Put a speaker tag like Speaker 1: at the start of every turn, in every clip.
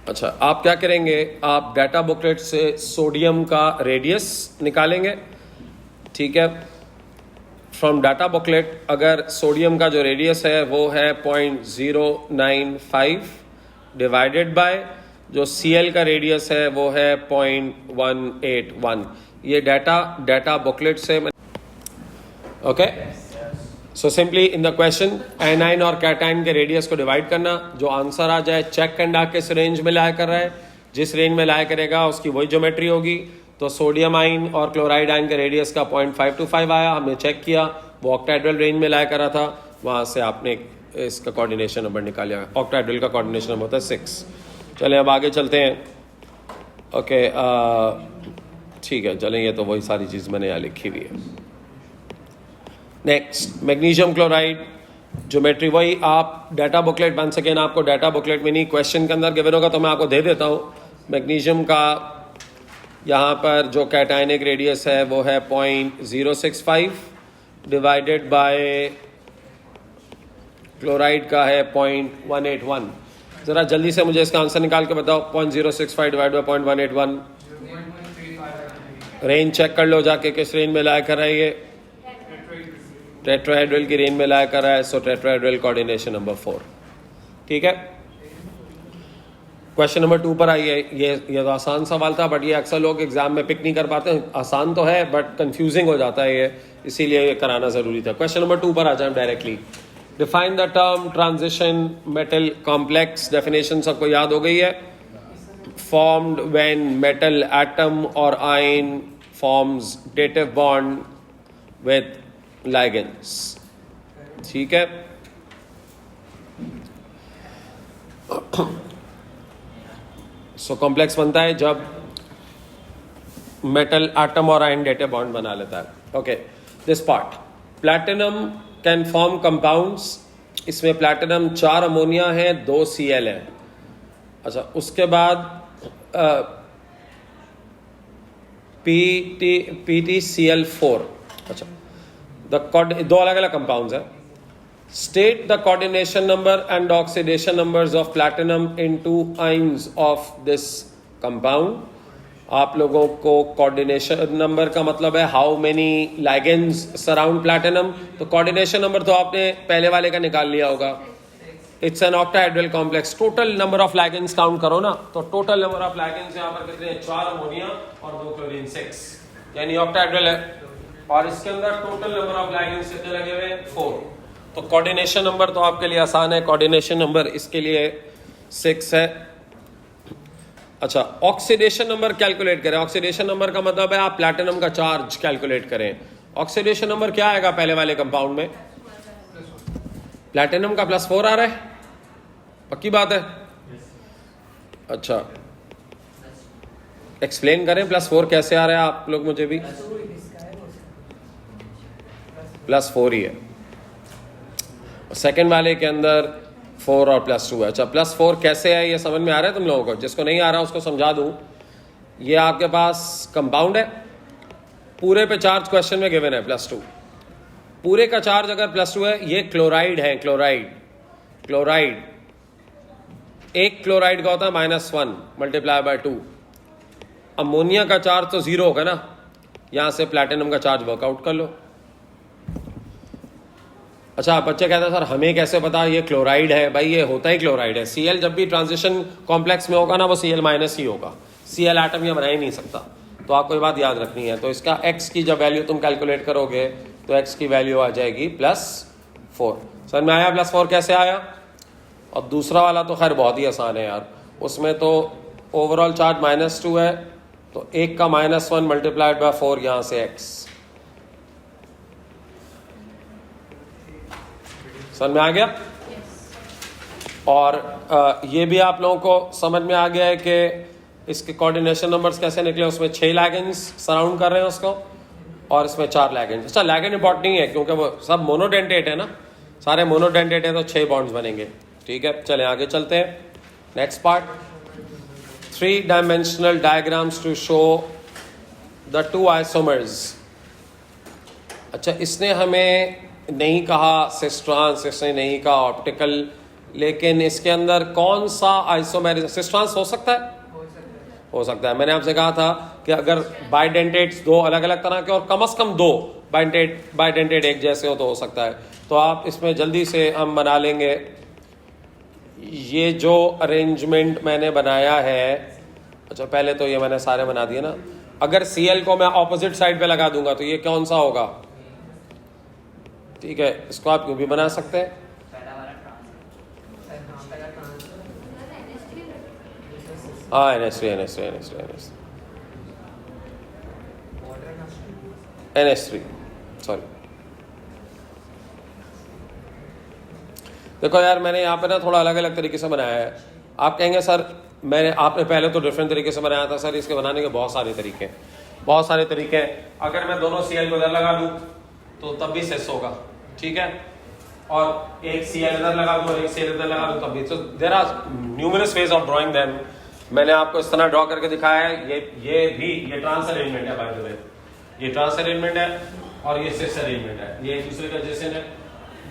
Speaker 1: अच्छा, आप क्या करेंगे, आप डाटा बुकलेट से सोडियम का रेडियस निकालेंगे, ठीक है। फ्रॉम डाटा बुकलेट अगर सोडियम का जो रेडियस है वो है 0.095 डिवाइडेड बाय जो Cl का रेडियस है वो है 0.181। ये डाटा बुकलेट से okay. So simply in the question A9 और कैटाइन के रेडियस को डिवाइड करना, जो आंसर आ जाए चेक करना किस रेंज में लाया कर रहा है, जिस रेंज में लाया करेगा उसकी वही ज्योमेट्री होगी। तो सोडियम आइन और क्लोराइड आइन के रेडियस का 0.525 आया, हमने चेक किया वो ऑक्टाहेड्रल रेंज में लाया करा था, वहाँ से आपने इसका कोऑर्डिनेशन नंबर निकाला। ऑक्टाहेड्रल का कोऑर्डिनेशन नंबर होता है 6। चलें अब आगे चलते हैं। ओके ठीक है, चलें, ये तो वही सारी चीज़ मैंने यहाँ लिखी हुई है। नेक्स्ट मैग्नीशियम क्लोराइड, ज्योमेट्री वही। आप डाटा बुकलेट बन सकें, आपको डाटा बुकलेट में नहीं क्वेश्चन के अंदर गिवन होगा तो मैं आपको दे देता हूँ। मैग्नीशियम का यहाँ पर जो कैटायनिक रेडियस है वो है 0.065 डिवाइडेड बाय क्लोराइड का है 0.181। ज़रा जल्दी से मुझे इसका आंसर निकाल के बताओ। 0.065 डिवाइड बाय 0.181, रेंज चेक कर लो जाके किस रेंज में लाया कर रहा है, ये टेट्राहेड्रल की रेंज में लाया कर रहा है। सो टेट्राहेड्रल कोऑर्डिनेशन नंबर 4, ठीक है। क्वेश्चन नंबर 2 पर आइए। ये तो आसान सवाल था बट ये अक्सर लोग एग्जाम में पिक नहीं कर पाते। आसान तो है बट कंफ्यूजिंग हो जाता है ये, इसीलिए ये कराना जरूरी था। क्वेश्चन नंबर 2 पर आ जाए directly. Define the term transition metal complex. Definition सबको याद हो गई है। फॉर्म्ड व्हेन मेटल एटम और ion forms dative bond with ligands, ठीक है। सो कॉम्प्लेक्स बनता है जब मेटल एटम और आयन डेटिव बॉन्ड बना लेता है। Okay, this part platinum can form compounds. इसमें प्लैटिनम 4 अमोनिया है, 2 Cl है। अच्छा, उसके बाद PtCl4। अच्छा, दो अलग अलग कंपाउंड्स हैं। State the coordination number and oxidation numbers of platinum into ions of this compound. आप लोगों को कोऑर्डिनेशन नंबर का मतलब है how many ligands surround platinum. तो कोऑर्डिनेशन नंबर तो आपने पहले वाले का निकाल लिया होगा। It's an octahedral complex. Total number of ligands count करो ना, तो टोटल नंबर ऑफ लाइगेंड्स यहाँ पर कितने हैं? 4 अमोनिया और 2 क्लोरीन 6, यानी ऑक्टाहेड्रल है। और इसके अंदर टोटल नंबर ऑफ लाइगेंड्स कितने लगे हुए हैं? 4। तो कोऑर्डिनेशन नंबर तो आपके लिए आसान है, कोऑर्डिनेशन नंबर इसके लिए 6 है। अच्छा, ऑक्सीडेशन नंबर कैलकुलेट करें। ऑक्सीडेशन नंबर का मतलब है आप प्लैटिनम का चार्ज कैलकुलेट करें। ऑक्सीडेशन नंबर क्या आएगा पहले वाले कंपाउंड में? प्लैटिनम का +4 आ रहा है, पक्की बात है? अच्छा, एक्सप्लेन करें +4 कैसे आ रहा है आप लोग, मुझे भी। +4 ही है। सेकंड वाले के अंदर 4 और +2 है। अच्छा, +4 कैसे है ये समझ में आ रहा है तुम लोगों को? जिसको नहीं आ रहा उसको समझा दूं। ये आपके पास कंपाउंड है, पूरे पे चार्ज क्वेश्चन में गिवन है +2। पूरे का चार्ज अगर +2 है, ये क्लोराइड है। क्लोराइड एक क्लोराइड का होता है -1 मल्टीप्लाई बाय 2। अमोनिया का चार्ज तो 0 होगा ना, यहां से प्लैटिनम का चार्ज वर्कआउट कर लो। अच्छा, बच्चे कहते हैं सर हमें कैसे पता ये क्लोराइड है? भाई ये होता ही क्लोराइड है। Cl जब भी ट्रांजिशन कॉम्प्लेक्स में होगा ना, वो Cl- ही होगा। Cl एटम ये बना ही नहीं सकता। तो आपको ये बात याद रखनी है। तो इसका x की जब वैल्यू तुम कैलकुलेट करोगे तो x की वैल्यू आ जाएगी +4। समझ में आया +4 कैसे आया? और दूसरा वाला तो खैर बहुत ही आसान है यार। उसमें तो ओवरऑल चार्ज -2 है, तो 1 का -1 मल्टीप्लाइड बाय 4, यहां से x। समझ में आ गया? और ये भी आप लोगों को समझ में आ गया है कि इसके कोऑर्डिनेशन नंबर्स कैसे निकले। उसमें 6 लैगेंड्स सराउंड कर रहे हैं उसको, और इसमें 4 लैगेंड्स। अच्छा, लैगेंड इंपॉर्टेंट नहीं है क्योंकि वो सब मोनोडेंटेट है ना, सारे मोनोडेंटेट है, तो 6 बॉन्ड्स बनेंगे। ठीक है, चलें आगे चलते हैं। Next part, 3 dimensional diagrams to show the 2 isomers. अच्छा, इसने हमें नहीं कहा सिस ट्रांस, इसने नहीं कहा ऑप्टिकल लेकिन इसके अंदर कौन सा आइसोमेरिज्म, सिस ट्रांस हो सकता है? हो सकता है। मैंने आपसे कहा था कि अगर बाइडेंटेट्स दो अलग अलग तरह के और कम से कम दो बाइडेंटेट एक जैसे हो तो हो सकता है। तो आप इसमें जल्दी से हम बना लेंगे। ये जो अरेंजमेंट मैंने बनाया है, अच्छा पहले तो ये मैंने सारे बना दिए ना। अगर Cl को मैं ऑपोजिट साइड पे लगा दूंगा तो ये कौन सा होगा? ठीक है, इसको आप यूं भी बना सकते हैं। हाँ NH3 सॉरी। देखो यार, मैंने यहाँ पे ना थोड़ा अलग अलग तरीके से बनाया है। आप कहेंगे सर आपने पहले तो डिफरेंट तरीके से बनाया था। सर इसके बनाने के बहुत सारे तरीके हैं। अगर मैं दोनों Cl को इधर लगा दूं तो तब भी सेस होगा, ठीक है। और एक Cl इधर लगा दूं और एक Cl इधर लगा दूं तब भी। तो there are numerous ways of drawing them. मैंने आपको इस तरह ड्रॉ करके दिखाया है। ये ट्रांस अरेंजमेंट है, बाय द वे ये ट्रांस अरेंजमेंट है और ये सेस अरेंजमेंट है, ये एक दूसरे का जैसे है।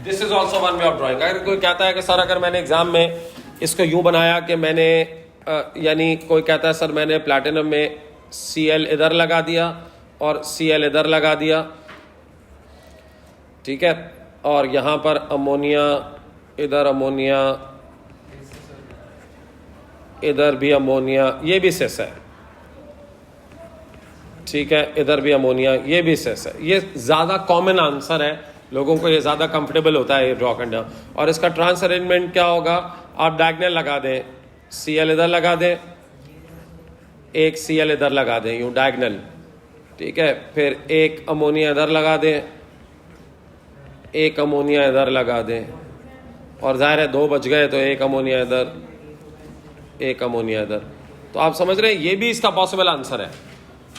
Speaker 1: This is also one way of drawing. अगर कोई कहता है कि सर अगर मैंने एग्जाम में इसको यूं बनाया कि मैंने यानी कोई कहता है सर मैंने प्लैटिनम में Cl इधर लगा दिया और Cl इधर लगा दिया, ठीक है, और यहाँ पर अमोनिया इधर, अमोनिया इधर भी अमोनिया, ये भी सेस है, ठीक है, इधर भी अमोनिया, ये भी सेस है। ये ज़्यादा कॉमन आंसर है, लोगों को ये ज़्यादा कंफर्टेबल होता है ये ड्रॉ करना। और इसका ट्रांस अरेंजमेंट क्या होगा? आप डायगोनल लगा दें, Cl इधर लगा दें, एक Cl इधर लगा दें यूं डायगोनल, ठीक है, फिर एक अमोनिया इधर लगा दें, एक अमोनिया इधर लगा दें, और जाहिर है दो बच गए तो एक अमोनिया इधर, एक अमोनिया इधर। तो आप समझ रहे हैं, ये भी इसका पॉसिबल आंसर है।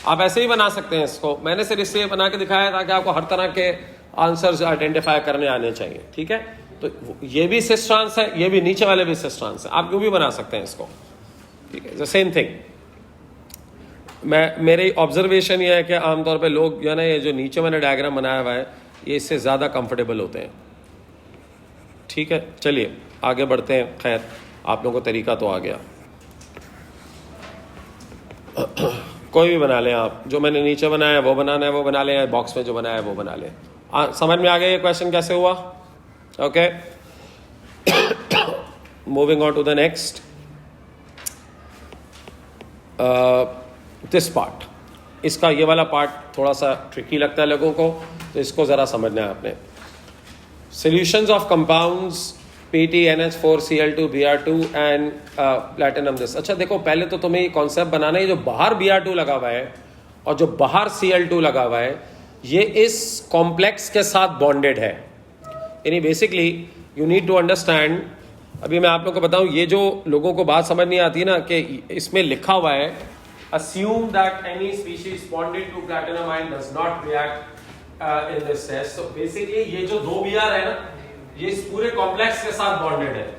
Speaker 1: आप ऐसे ही बना सकते हैं इसको। मैंने सिर्फ इससे बना के दिखाया ताकि आपको हर तरह के आंसर्स आइडेंटिफाई करने आने चाहिए, ठीक है। तो ये भी सिस ट्रांस है, ये भी नीचे वाले भी सिस ट्रांस है। आप क्यों भी बना सकते हैं इसको, ठीक है, सेम थिंग। मेरी ऑब्जर्वेशन ये है कि आमतौर पे लोग जो है ना, ये जो नीचे मैंने डायग्राम बनाया हुआ है, ये इससे ज़्यादा कंफर्टेबल होते हैं, ठीक है। चलिए आगे बढ़ते हैं। खैर आप लोगों को तरीका तो आ गया। कोई भी बना लें आप, जो मैंने नीचे बनाया है वो बनाना है वो बना लें, बॉक्स में जो बनाया है वो बना लें। समझ में आ गया ये क्वेश्चन कैसे हुआ? Okay, moving on to the next, this part. इसका ये वाला पार्ट थोड़ा सा ट्रिकी लगता है लोगों को, तो इसको ज़रा समझना है आपने। Solutions of compounds PtNH4Cl2 Br2 and platinum this. अच्छा देखो, पहले तो तुम्हें ये कॉन्सेप्ट बनाना है, जो बाहर Br2 लगा हुआ है और जो बाहर Cl2 लगा हुआ है, ये इस कॉम्प्लेक्स के साथ बॉन्डेड है। यानी basically you need to understand, अभी मैं आप लोगों को बताऊं, ये जो लोगों को बात समझ नहीं आती है ना, कि इसमें लिखा हुआ है assume that any species bonded to platinum ion does not react in this test। तो बेसिकली ये जो दो Br है ना, ये इस पूरे कॉम्प्लेक्स के साथ बॉन्डेड है,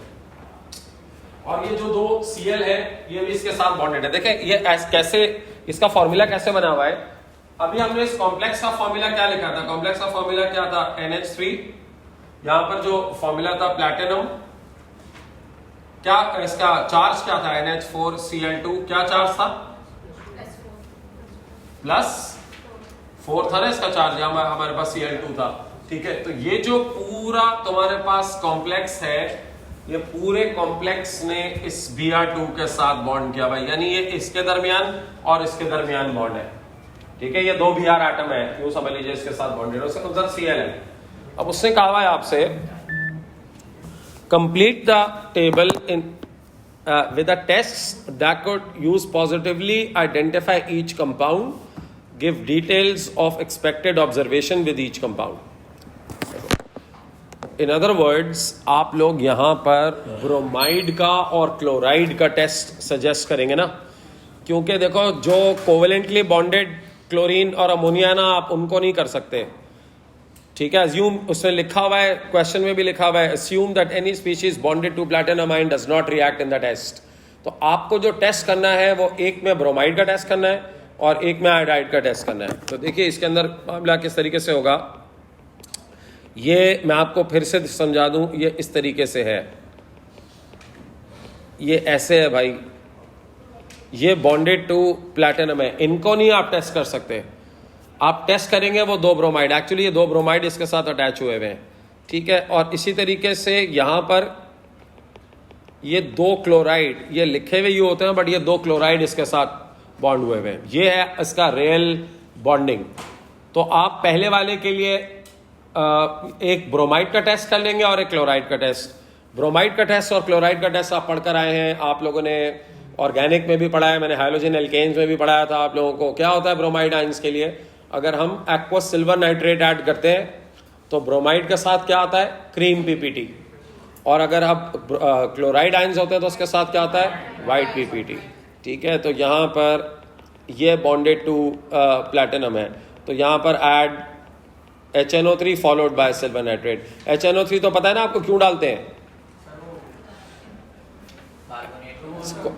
Speaker 1: और ये जो दो Cl है ये भी इसके साथ बॉन्डेड है। देखें ये कैसे, इसका फॉर्मूला कैसे बना हुआ है। अभी हमने इस कॉम्प्लेक्स का फॉर्मूला क्या लिखा था? कॉम्प्लेक्स का फॉर्मूला क्या था? NH3। यहां पर जो फॉर्मूला था प्लैटिनम, क्या इसका चार्ज क्या था? NH4Cl2। क्या चार्ज था? +4 था ना इसका चार्ज, हमारे पास Cl2 था, ठीक है। तो ये जो पूरा तुम्हारे पास कॉम्प्लेक्स है, ये पूरे कॉम्प्लेक्स ने इस Br2 के साथ बॉन्ड किया भाई, यानी ये इसके दरमियान और इसके दरमियान बॉन्ड है, ठीक है। ये दो Br एटम है, यूं समझ लीजिए, इसके साथ बॉन्डेड है, उसके उधर Cl है। अब उसने कहा है आपसे complete the table in with a test that could use positively identify each compound, give details of expected observation with each compound। In other words, आप लोग यहाँ पर ब्रोमाइड का और क्लोराइड का टेस्ट सजेस्ट करेंगे ना, क्योंकि देखो जो कोवेलेंटली बॉन्डेड क्लोरीन और अमोनिया ना, आप उनको नहीं कर सकते, ठीक है। अज्यूम, उसने लिखा हुआ है, क्वेश्चन में भी लिखा हुआ है, assume that any species bonded to platinum ion does not react in the test. तो आपको जो टेस्ट करना है वो एक में ब्रोमाइड का टेस्ट करना है और एक में आयोडाइड का टेस्ट करना है। तो देखिए इसके अंदर मामला किस तरीके से होगा, ये मैं आपको फिर से समझा दूं, ये इस तरीके से है, ये ऐसे है भाई, ये बॉन्डेड टू प्लैटिनम है, इनको नहीं आप टेस्ट कर सकते। आप टेस्ट करेंगे वो 2 ब्रोमाइड, एक्चुअली ये 2 ब्रोमाइड इसके साथ अटैच हुए हुए हैं, ठीक है। और इसी तरीके से यहाँ पर ये 2 क्लोराइड, ये लिखे हुए ही होते हैं बट ये 2 क्लोराइड इसके साथ बॉन्ड हुए हुए हैं, ये है इसका रियल बॉन्डिंग। तो आप पहले वाले के लिए एक ब्रोमाइड का टेस्ट कर लेंगे और एक क्लोराइड का टेस्ट। ब्रोमाइड का टेस्ट और क्लोराइड का टेस्ट आप पढ़कर आए हैं, आप लोगों ने ऑर्गेनिक में भी पढ़ा है, मैंने हाइड्रोजन एल्केन्स में भी पढ़ाया था आप लोगों को। क्या होता है ब्रोमाइड आयंस के लिए, अगर हम एक्वस सिल्वर नाइट्रेट ऐड करते हैं तो ब्रोमाइड के साथ क्या आता है, क्रीम पीपीटी, और अगर आप क्लोराइड आयंस होते हैं तो उसके साथ क्या आता है, वाइट पीपीटी, ठीक है। तो यहाँ पर ये बॉन्डेड टू प्लैटिनम है, तो यहाँ पर add HNO3 followed by silver nitrate. HNO3 तो पता है ना आपको क्यों डालते हैं,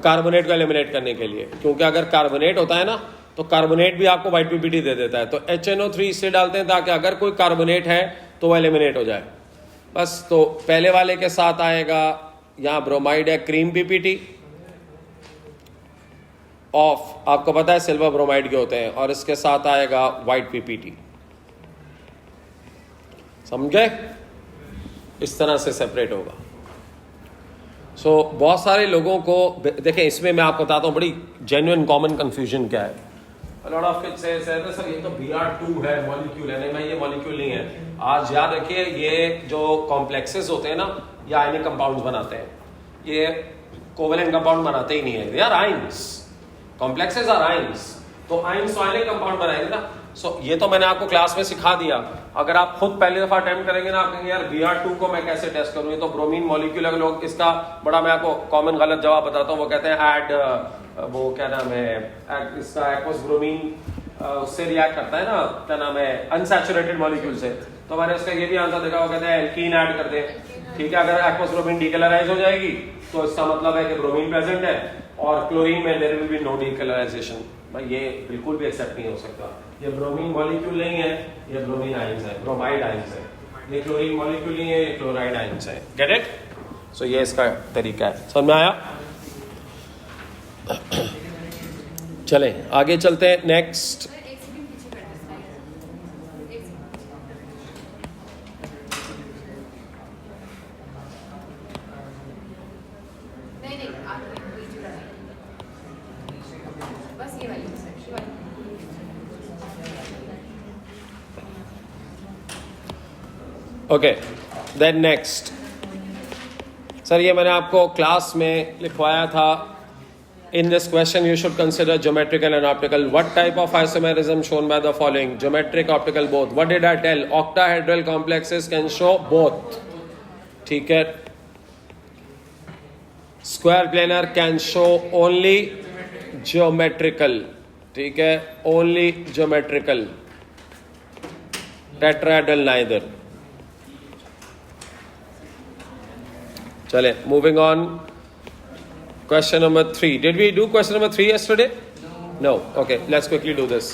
Speaker 1: कार्बोनेट को एलिमिनेट करने के लिए, क्योंकि अगर कार्बोनेट होता है ना तो कार्बोनेट भी आपको वाइट पीपीटी दे देता है, तो HNO3 इसलिए डालते हैं ताकि अगर कोई कार्बोनेट है तो वो एलिमिनेट हो जाए बस। तो पहले वाले के साथ आएगा, यहाँ ब्रोमाइड है, क्रीम पीपीटी ऑफ, आपको पता है सिल्वर ब्रोमाइड के होते हैं, और इसके साथ आएगा वाइट पीपीटी, समझे, इस तरह से सेपरेट होगा। सो बहुत सारे लोगों को देखें, इसमें मैं आपको बताता हूँ बड़ी जेन्युइन कॉमन कंफ्यूजन क्या है। लॉट ऑफ किड्स से सर ये तो Br2 है, मॉलिक्यूल है। नहीं भाई, ये मॉलिक्यूल नहीं है। आज याद रखिए, ये जो कॉम्प्लेक्सेस होते हैं ना, ये आयनिक कंपाउंड्स बनाते हैं, ये कोवेलेंट कंपाउंड बनाते ही नहीं है, they are ions, complexes are ions. तो आयंस तो आयनिक कंपाउंड बनाएंगे ना। सो ये तो मैंने आपको क्लास में सिखा दिया। अगर आप खुद पहली दफा अटेम्प्ट करेंगे ना, आप कहेंगे यार Br2 को मैं कैसे टेस्ट करूँ, ये तो ब्रोमीन मॉलिक्यूल है। लोग इसका बड़ा, मैं आपको कॉमन गलत जवाब बताता हूँ, वो कहते हैं ऐड वो क्या नाम है, इसका एक्वस ब्रोमीन उससे रिएक्ट करता है ना, क्या नाम है, अनसैचुरेटेड मॉलिक्यूल से। तो मैंने उसका ये भी आंसर देखा, वो कहते हैं एल्कीन ऐड कर दे, ठीक है। अगर एक्वस ब्रोमीन डीकलराइज हो जाएगी तो इसका मतलब है कि ब्रोमीन प्रेजेंट है, और क्लोरीन में there will be no decolourisation. भाई ये बिल्कुल भी एक्सेप्ट नहीं हो सकता। ये ब्रोमीन मॉलिक्यूल नहीं है, ये ब्रोमीन आयंस है, ब्रोमाइड आयंस है। ये क्लोरीन मॉलिक्यूल नहीं है, ये क्लोराइड आयंस है। Get it? सो ये इसका तरीका है, समझ में आया? चलें आगे चलते हैं। Next, okay then next. Sir ये मैंने आपको क्लास में लिखवाया था, in this question you should consider geometrical and optical. What type of isomerism shown by the following? Geometric, optical, both. What did I tell? Octahedral complexes can show both, ठीक है। Square planar can show only geometrical, ठीक है, only geometrical. Tetrahedral neither. चले moving on. Question number 3. Did we do question number 3 yesterday? No. Okay, let's quickly do this.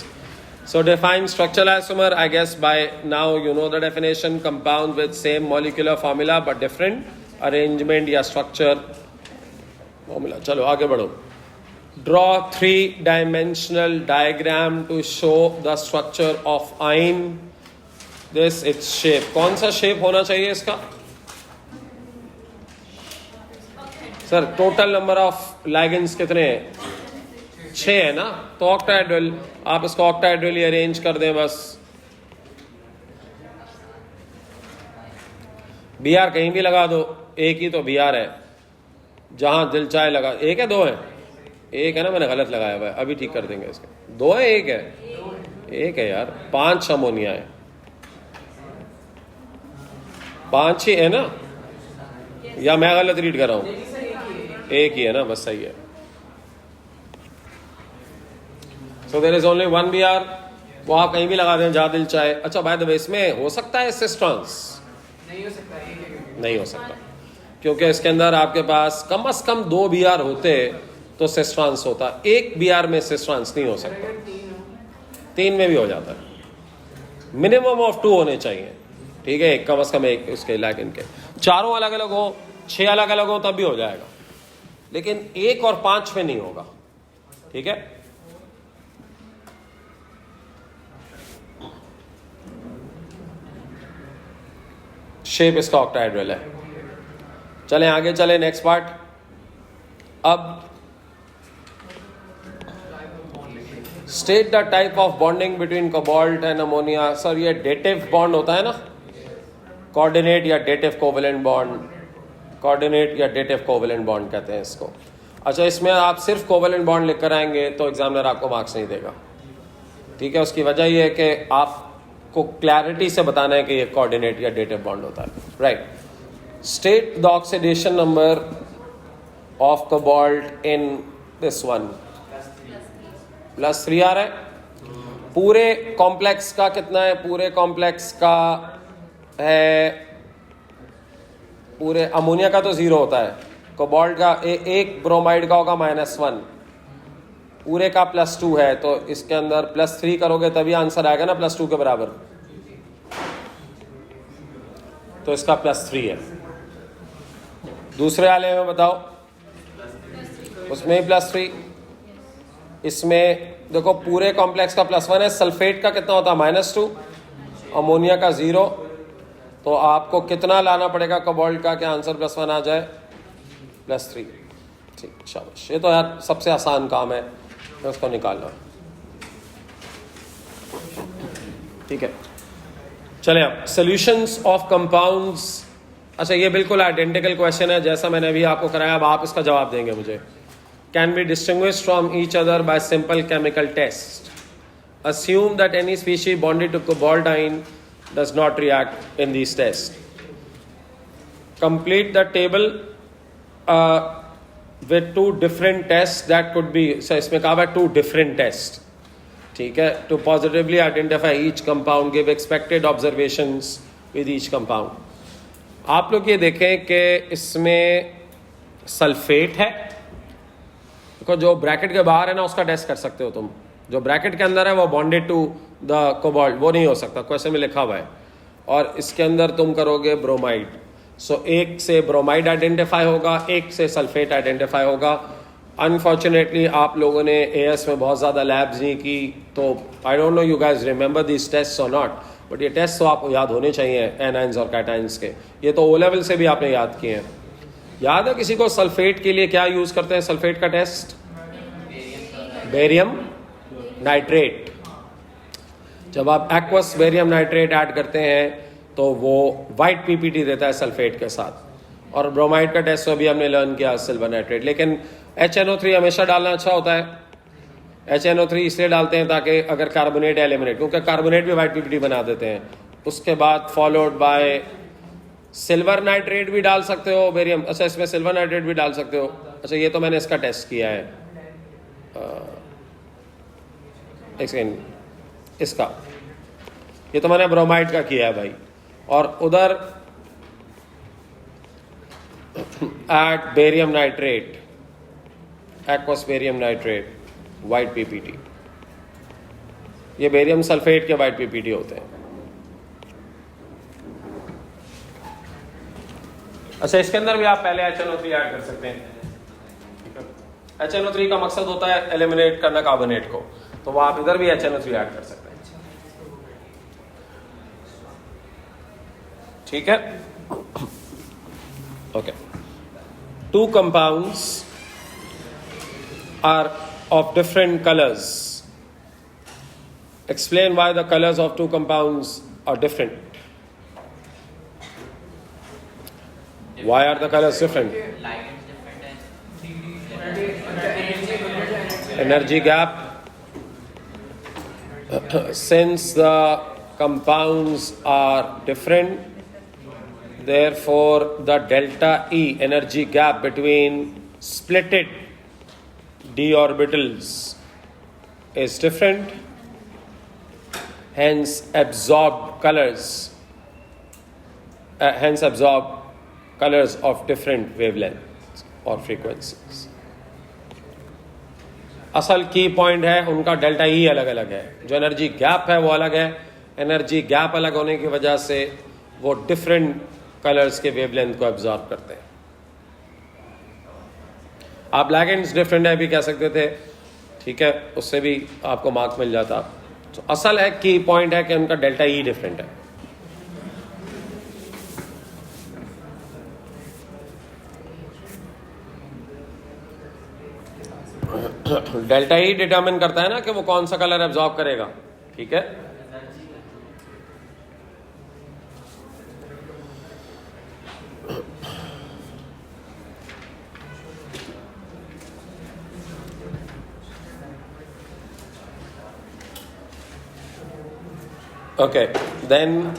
Speaker 1: So define structural isomer. I guess by now you know the definition. Compound with same molecular formula but different arrangement या structure formula. चलो आगे बढ़ो. Draw 3-dimensional diagram to show the structure of ion. This its shape. कौन सा shape होना चाहिए इसका? Sir total number of ligands कितने हैं? 6 है ना, तो ऑक्टाहेड्रल। आप इसको ऑक्टाहेड्रली अरेंज कर दें बस। Br कहीं भी लगा दो, एक ही तो Br है, जहां दिल चाहे लगा। एक है, 2 है? एक है ना, मैंने गलत लगाया हुआ है, अभी ठीक कर देंगे इसके। 2 है, एक है? एक है यार, 5 अमोनिया है, 5 ही है ना, या मैं गलत रीड कर रहा हूं? एक ही है ना, बस सही है। So there is only 1 Br, वो आप कहीं भी लगा दें जहां दिल चाहे। अच्छा बाय द वे, इसमें हो सकता है सिस ट्रांस? नहीं हो सकता, क्योंकि इसके अंदर आपके पास कम से कम 2 Br होते तो सिस ट्रांस होता। 1 Br में सिस ट्रांस नहीं हो सकता, 3 में भी हो जाता है। मिनिमम ऑफ 2 होने चाहिए, ठीक है, कम से कम एक उसके लाइक इनके। चारों अलग अलग हो, 6 अलग अलग हो, तब भी हो जाएगा। लेकिन 1 और 5 में नहीं होगा। ठीक है, शेप इसका ऑक्टाहेड्रल है। चलें आगे चलें, नेक्स्ट पार्ट। अब state the type of bonding between cobalt and ammonia. Sir ये डेटिव बॉन्ड होता है ना, कोऑर्डिनेट या डेटिव कोवेलेंट बॉन्ड, कोऑर्डिनेट या डेटिव कोवेलेंट बॉन्ड कहते हैं इसको। अच्छा, इसमें आप सिर्फ कोवेलेंट बॉन्ड लिख कर आएंगे तो एग्जामिनर आपको मार्क्स नहीं देगा। ठीक है, उसकी वजह यह है कि आपको क्लैरिटी से बताना है कि ये कोऑर्डिनेट या डेटिव बॉन्ड होता है। Right, state the oxidation number of cobalt in this one. +3 आ रहा है। पूरे कॉम्प्लेक्स का कितना है? पूरे कॉम्प्लेक्स का है, पूरे अमोनिया का तो 0 होता है, कोबाल्ट का एक ब्रोमाइड का होगा -1, पूरे का +2 है, तो इसके अंदर +3 करोगे तभी आंसर आएगा ना +2 के बराबर, तो इसका +3 है। दूसरे वाले में बताओ, उसमें ही +3। इसमें देखो पूरे कॉम्प्लेक्स का +1 है, सल्फेट का कितना होता है? -2, अमोनिया का 0, तो आपको कितना लाना पड़ेगा कोबाल्ट का कि आंसर +1 आ जाए? +3। ठीक, शाबाश, ये तो यार सबसे आसान काम है, तो उसको निकालना। ठीक है, चले अब सॉल्यूशंस ऑफ कंपाउंड्स। अच्छा, ये बिल्कुल आइडेंटिकल क्वेश्चन है जैसा मैंने अभी आपको कराया, अब आप इसका जवाब देंगे मुझे। Can be distinguished from each other by simple chemical test. Assume that any species bonded to cobaltine does not react in these tests. Complete the table with 2 different tests that could be, so इसमें कहा है 2 different tests. ठीक है, to positively identify each compound, give expected observations with each compound. आप लोग ये देखें कि इसमें सल्फेट है, देखो जो ब्रैकेट के बाहर है ना उसका टेस्ट कर सकते हो तुम, जो ब्रैकेट के अंदर है वो बॉन्डेड टू द कोबाल्ट, वो नहीं हो सकता, क्वेश्चन में लिखा हुआ है। और इसके अंदर तुम करोगे ब्रोमाइड, सो एक से ब्रोमाइड आइडेंटिफाई होगा, एक से सल्फेट आइडेंटिफाई होगा। अनफॉर्चुनेटली आप लोगों ने एएस में बहुत ज़्यादा लैब्स नहीं की, तो I don't know you guys remember this test or not, but ये टेस्ट तो आपको याद होने चाहिए एनाइंस और कैटाइंस के। ये तो ओ लेवल से भी आपने याद किए हैं। याद है किसी को सल्फेट के लिए क्या यूज़ करते हैं? सल्फेट का टेस्ट बेरियम नाइट्रेट। जब आप एक्वस बेरियम नाइट्रेट ऐड करते हैं तो वो वाइट पीपीटी देता है सल्फेट के साथ। और ब्रोमाइड का टेस्ट अभी हमने लर्न किया सिल्वर नाइट्रेट। लेकिन HNO3 हमेशा डालना अच्छा होता है। HNO3 इसलिए डालते हैं ताकि अगर कार्बोनेट एलिमिनेट, क्योंकि कार्बोनेट भी वाइट पीपीटी बना देते हैं। उसके बाद फॉलोड बाय सिल्वर नाइट्रेट भी डाल सकते हो, बेरियम, अच्छा इसमें सिल्वर नाइट्रेट भी डाल सकते हो। अच्छा ये तो मैंने इसका टेस्ट किया है, एक सेकेंड, इसका ये तो मैंने ब्रोमाइड का किया है भाई। और उधर at barium nitrate, aqueous barium nitrate, white PPT, ये बेरियम सल्फेट के वाइट पीपीटी होते हैं। अच्छा इसके अंदर भी आप पहले HNO3 ऐड कर सकते हैं। HNO3 का मकसद होता है एलिमिनेट करना कार्बोनेट को, तो वो आप इधर भी HNO3 ऐड कर सकते हैं। ठीक है, okay. 2 compounds are of different colors. Explain why the colors of 2 compounds are different. Why are the colors different? Energy gap. Since the compounds are different, therefore the delta E energy gap between splitted d orbitals is different, hence absorbed colors of different wavelengths or frequencies. असल की point है उनका delta E अलग अलग है, जो energy gap है वो अलग है। एनर्जी गैप अलग होने की वजह से वो डिफरेंट कलर्स के वेवलेंथ को एब्जॉर्ब करते हैं। आप ब्लैक एंड्स डिफरेंट है भी कह सकते थे, ठीक है, उससे भी आपको मार्क मिल जाता। तो असल है की पॉइंट है कि उनका डेल्टा ई डिफरेंट है। डेल्टा ई डिटरमिन करता है ना कि वो कौन सा कलर एब्जॉर्ब करेगा, ठीक है। Okay, then